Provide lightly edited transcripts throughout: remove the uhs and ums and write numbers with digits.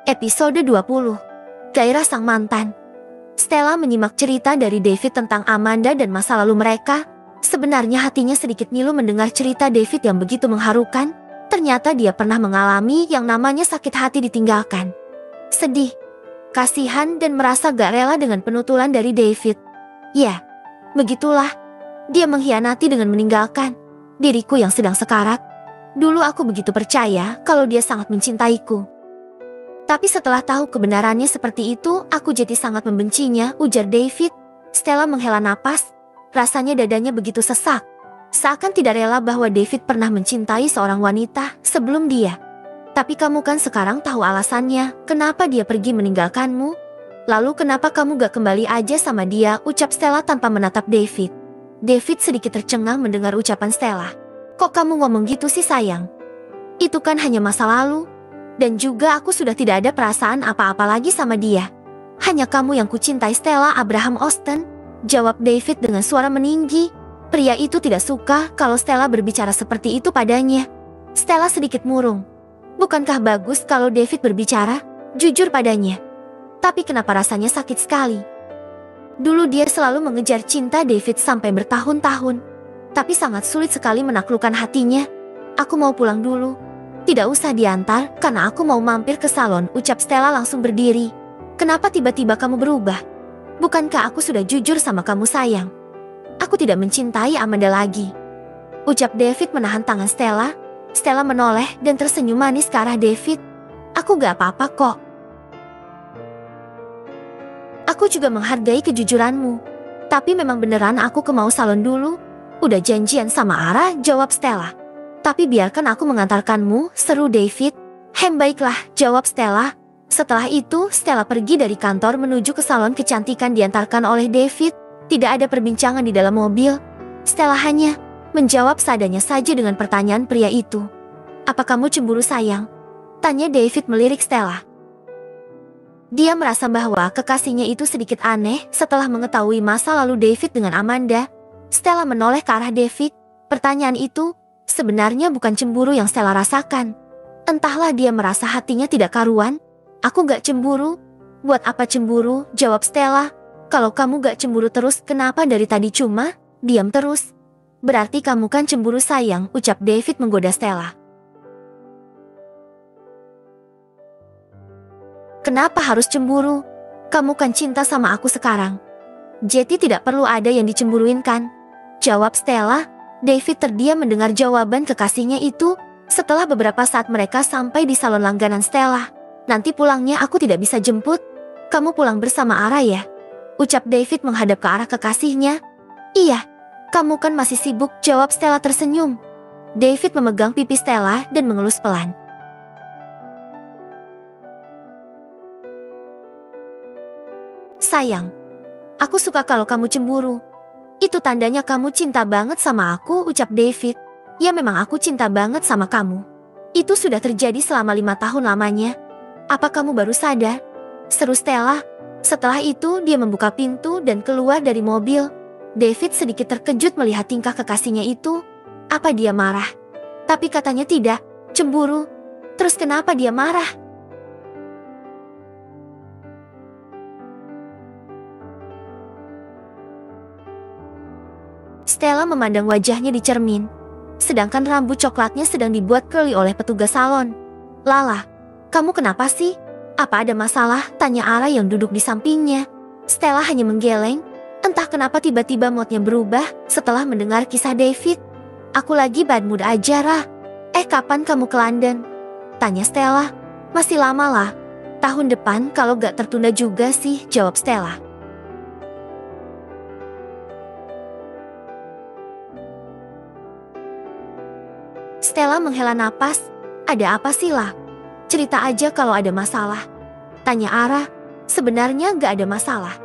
Episode 20. Gairah sang mantan. Stella menyimak cerita dari David tentang Amanda dan masa lalu mereka. Sebenarnya hatinya sedikit ngilu mendengar cerita David yang begitu mengharukan. Ternyata dia pernah mengalami yang namanya sakit hati ditinggalkan. Sedih, kasihan dan merasa gak rela dengan penutulan dari David. Ya, begitulah. Dia mengkhianati dengan meninggalkan diriku yang sedang sekarat. Dulu aku begitu percaya kalau dia sangat mencintaiku. Tapi setelah tahu kebenarannya seperti itu, aku jadi sangat membencinya, ujar David. Stella menghela napas, rasanya dadanya begitu sesak. Seakan tidak rela bahwa David pernah mencintai seorang wanita sebelum dia. Tapi kamu kan sekarang tahu alasannya, kenapa dia pergi meninggalkanmu? Lalu kenapa kamu gak kembali aja sama dia, ucap Stella tanpa menatap David. David sedikit tercengang mendengar ucapan Stella. Kok kamu ngomong gitu sih sayang? Itu kan hanya masa lalu. Dan juga aku sudah tidak ada perasaan apa-apa lagi sama dia. Hanya kamu yang kucintai, Stella Abraham Austen, jawab David dengan suara meninggi. Pria itu tidak suka kalau Stella berbicara seperti itu padanya. Stella sedikit murung. Bukankah bagus kalau David berbicara jujur padanya? Tapi kenapa rasanya sakit sekali? Dulu dia selalu mengejar cinta David sampai bertahun-tahun. Tapi sangat sulit sekali menaklukkan hatinya. Aku mau pulang dulu. Tidak usah diantar, karena aku mau mampir ke salon, ucap Stella langsung berdiri. Kenapa tiba-tiba kamu berubah? Bukankah aku sudah jujur sama kamu sayang? Aku tidak mencintai Amanda lagi, ucap David menahan tangan Stella. Stella menoleh dan tersenyum manis ke arah David. Aku gak apa-apa kok. Aku juga menghargai kejujuranmu. Tapi memang beneran aku ke mau salon dulu. Udah janjian sama Ara, jawab Stella. Tapi biarkan aku mengantarkanmu, seru David. Baiklah, jawab Stella. Setelah itu, Stella pergi dari kantor menuju ke salon kecantikan diantarkan oleh David. Tidak ada perbincangan di dalam mobil. Stella hanya menjawab seadanya saja dengan pertanyaan pria itu. Apa kamu cemburu sayang? Tanya David melirik Stella. Dia merasa bahwa kekasihnya itu sedikit aneh setelah mengetahui masa lalu David dengan Amanda. Stella menoleh ke arah David. Pertanyaan itu sebenarnya bukan cemburu yang Stella rasakan. Entahlah dia merasa hatinya tidak karuan. Aku gak cemburu. Buat apa cemburu? Jawab Stella. Kalau kamu gak cemburu terus, kenapa dari tadi cuma diam terus? Berarti kamu kan cemburu sayang, ucap David menggoda Stella. Kenapa harus cemburu? Kamu kan cinta sama aku sekarang. Jadi tidak perlu ada yang dicemburuin kan? Jawab Stella. David terdiam mendengar jawaban kekasihnya itu. Setelah beberapa saat mereka sampai di salon langganan Stella. Nanti pulangnya aku tidak bisa jemput. Kamu pulang bersama Ara ya? Ucap David menghadap ke arah kekasihnya. Iya, kamu kan masih sibuk, jawab Stella tersenyum. David memegang pipi Stella dan mengelus pelan. Sayang, aku suka kalau kamu cemburu. Itu tandanya kamu cinta banget sama aku, ucap David. Ya memang aku cinta banget sama kamu. Itu sudah terjadi selama 5 tahun lamanya. Apa kamu baru sadar? Seru Stella. Setelah itu dia membuka pintu dan keluar dari mobil. David sedikit terkejut melihat tingkah kekasihnya itu. Apa dia marah? Tapi katanya tidak, cemburu. Terus kenapa dia marah? Stella memandang wajahnya di cermin, sedangkan rambut coklatnya sedang dibuat curly oleh petugas salon. Lala, kamu kenapa sih? Apa ada masalah? Tanya Ara yang duduk di sampingnya. Stella hanya menggeleng. Entah kenapa tiba-tiba moodnya berubah setelah mendengar kisah David. Aku lagi bad mood aja, Ra. Kapan kamu ke London? Tanya Stella. Masih lama lah. Tahun depan kalau gak tertunda juga sih, jawab Stella. Stella menghela napas. Ada apa sih lah? Cerita aja kalau ada masalah. Tanya Ara. Sebenarnya gak ada masalah.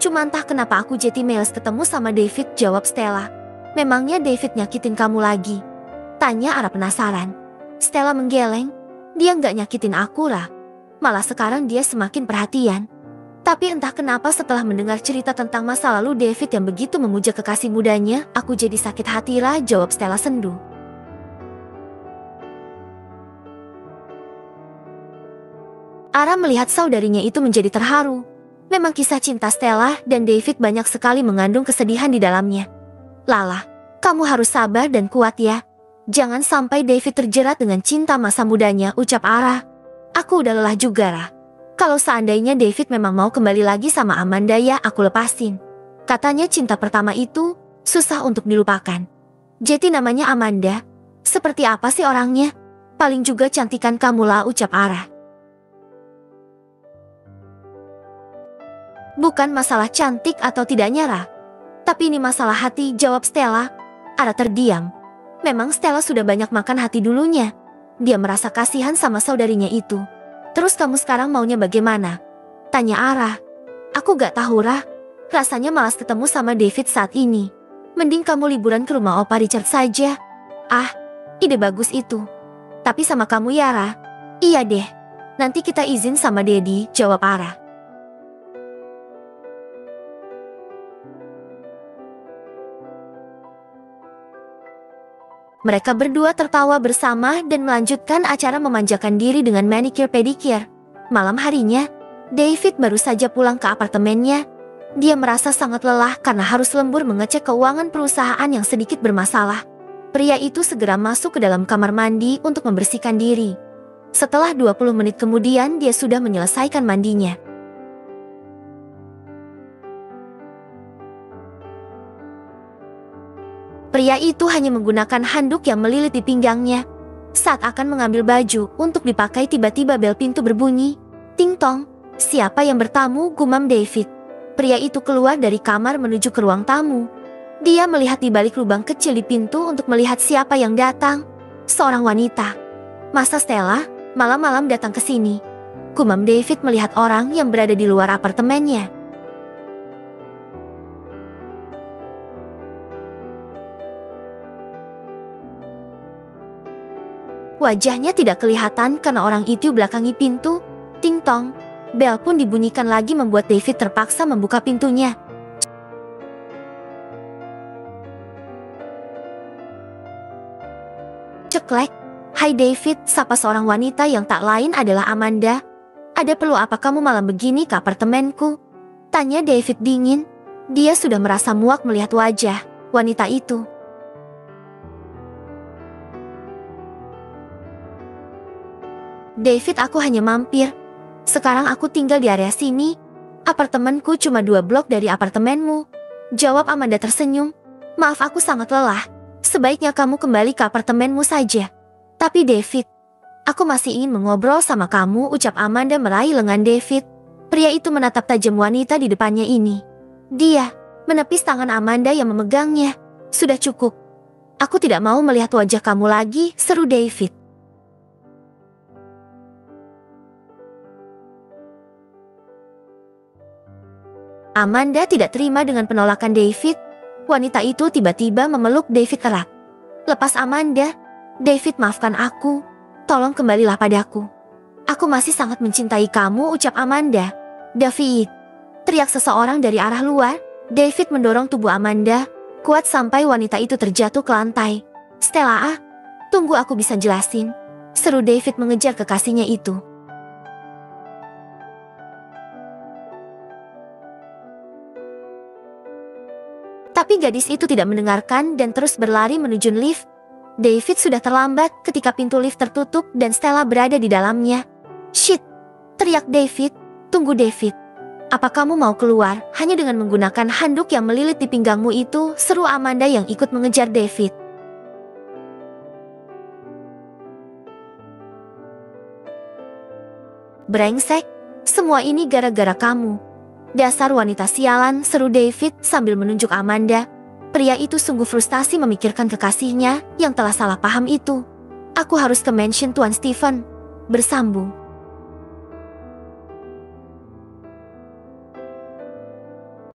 Cuma entah kenapa aku jadi males ketemu sama David, jawab Stella. Memangnya David nyakitin kamu lagi? Tanya Ara penasaran. Stella menggeleng. Dia gak nyakitin aku, Ra. Malah sekarang dia semakin perhatian. Tapi entah kenapa setelah mendengar cerita tentang masa lalu David yang begitu memuja kekasih mudanya, aku jadi sakit hati, Ra, jawab Stella sendu. Ara melihat saudarinya itu menjadi terharu. Memang kisah cinta Stella dan David banyak sekali mengandung kesedihan di dalamnya. Lala, kamu harus sabar dan kuat ya. Jangan sampai David terjerat dengan cinta masa mudanya, ucap Ara. Aku udah lelah juga, Ra. Kalau seandainya David memang mau kembali lagi sama Amanda ya aku lepasin. Katanya cinta pertama itu susah untuk dilupakan. Jadi namanya Amanda. Seperti apa sih orangnya? Paling juga cantikan kamu lah, ucap Ara. Bukan masalah cantik atau tidaknya, Ra. Tapi ini masalah hati, jawab Stella. Ara terdiam. Memang Stella sudah banyak makan hati dulunya. Dia merasa kasihan sama saudarinya itu. Terus kamu sekarang maunya bagaimana? Tanya Ara. Aku gak tahu, Ra. Rasanya malas ketemu sama David saat ini. Mending kamu liburan ke rumah Opa Richard saja. Ah, ide bagus itu. Tapi sama kamu ya, Ra? Iya deh. Nanti kita izin sama Daddy, jawab Ara. Mereka berdua tertawa bersama dan melanjutkan acara memanjakan diri dengan manicure pedicure. Malam harinya, David baru saja pulang ke apartemennya. Dia merasa sangat lelah karena harus lembur mengecek keuangan perusahaan yang sedikit bermasalah. Pria itu segera masuk ke dalam kamar mandi untuk membersihkan diri. Setelah 20 menit kemudian dia sudah menyelesaikan mandinya. Pria itu hanya menggunakan handuk yang melilit di pinggangnya. Saat akan mengambil baju untuk dipakai, tiba-tiba bel pintu berbunyi. Ting tong, siapa yang bertamu, gumam David. Pria itu keluar dari kamar menuju ke ruang tamu. Dia melihat di balik lubang kecil di pintu untuk melihat siapa yang datang. Seorang wanita. Masa Stella malam-malam datang ke sini? Gumam David melihat orang yang berada di luar apartemennya. Wajahnya tidak kelihatan karena orang itu belakangi pintu. Ting tong, bel pun dibunyikan lagi membuat David terpaksa membuka pintunya. Ceklek. Hai David, sapa seorang wanita yang tak lain adalah Amanda. Ada perlu apa kamu malam begini ke apartemenku? Tanya David dingin. Dia sudah merasa muak melihat wajah wanita itu. David, aku hanya mampir. Sekarang aku tinggal di area sini. Apartemenku cuma 2 blok dari apartemenmu. Jawab Amanda tersenyum. Maaf, aku sangat lelah. Sebaiknya kamu kembali ke apartemenmu saja. Tapi David, aku masih ingin mengobrol sama kamu, ucap Amanda meraih lengan David. Pria itu menatap tajam wanita di depannya ini. Dia menepis tangan Amanda yang memegangnya. Sudah cukup. Aku tidak mau melihat wajah kamu lagi, seru David. Amanda tidak terima dengan penolakan David. Wanita itu tiba-tiba memeluk David erat. Lepas Amanda. David, maafkan aku. Tolong kembalilah padaku. Aku masih sangat mencintai kamu, ucap Amanda. David, teriak seseorang dari arah luar. David mendorong tubuh Amanda kuat sampai wanita itu terjatuh ke lantai. Stella, tunggu, aku bisa jelasin, seru David mengejar kekasihnya itu. Tapi gadis itu tidak mendengarkan dan terus berlari menuju lift. David sudah terlambat ketika pintu lift tertutup dan Stella berada di dalamnya. Shit, teriak David. Tunggu David. Apa kamu mau keluar hanya dengan menggunakan handuk yang melilit di pinggangmu itu, seru Amanda yang ikut mengejar David. Brengsek, semua ini gara-gara kamu. Dasar wanita sialan, seru David sambil menunjuk Amanda. Pria itu sungguh frustasi memikirkan kekasihnya yang telah salah paham itu. Aku harus ke mansion Tuan Stephen. Bersambung.